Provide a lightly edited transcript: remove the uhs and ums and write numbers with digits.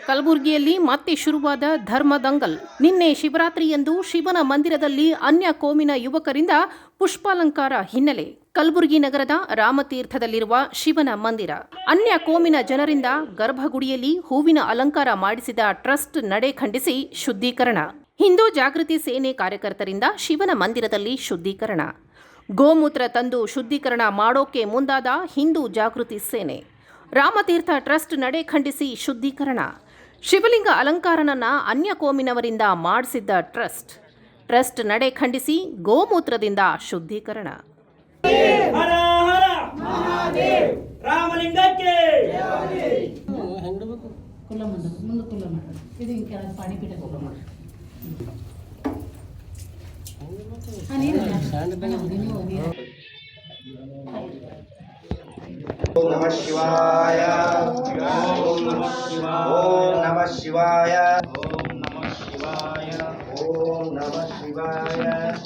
ಕಲಬುರಗಿಯಲ್ಲಿ ಮತ್ತೆ ಶುರುವಾದ ಧರ್ಮದಂಗಲ್. ನಿನ್ನೆ ಶಿವರಾತ್ರಿಯಂದು ಶಿವನ ಮಂದಿರದಲ್ಲಿ ಅನ್ಯ ಕೋಮಿನ ಯುವಕರಿಂದ ಪುಷ್ಪಾಲಂಕಾರ ಹಿನ್ನೆಲೆ. ಕಲಬುರಗಿ ನಗರದ ರಾಮತೀರ್ಥದಲ್ಲಿರುವ ಶಿವನ ಮಂದಿರ ಅನ್ಯ ಕೋಮಿನ ಜನರಿಂದ ಗರ್ಭಗುಡಿಯಲ್ಲಿ ಹೂವಿನ ಅಲಂಕಾರ ಮಾಡಿಸಿದ ಟ್ರಸ್ಟ್ ನಡೆ ಖಂಡಿಸಿ ಶುದ್ಧೀಕರಣ. ಹಿಂದೂ ಜಾಗೃತಿ ಸೇನೆ ಕಾರ್ಯಕರ್ತರಿಂದ ಶಿವನ ಮಂದಿರದಲ್ಲಿ ಶುದ್ಧೀಕರಣ. ಗೋಮೂತ್ರ ತಂದು ಶುದ್ಧೀಕರಣ ಮಾಡೋಕೆ ಮುಂದಾದ ಹಿಂದೂ ಜಾಗೃತಿ ಸೇನೆ. ರಾಮತೀರ್ಥ ಟ್ರಸ್ಟ್ ನಡೆ ಖಂಡಿಸಿ ಶುದ್ಧೀಕರಣ. ಶಿವಲಿಂಗ ಅಲಂಕಾರನನ್ನ ಅನ್ಯ ಕೋಮಿನವರಿಂದ ಮಾಡಿಸಿದ್ದ ಟ್ರಸ್ಟ್ ನಡೆ ಖಂಡಿಸಿ ಗೋಮೂತ್ರದಿಂದ ಶುದ್ಧೀಕರಣ. ಹರ ಹರ ಮಹಾದೇವ್ ರಾಮಲಿಂಗಕ್ಕೆ ಓಂ ನಮಃ ಶಿವಾಯ. ಓಂ ನಮಃ ಶಿವಾಯ. ಓಂ ನಮಃ ಶಿವಾಯ. ಓಂ ನಮಃ ಶಿವಾಯ.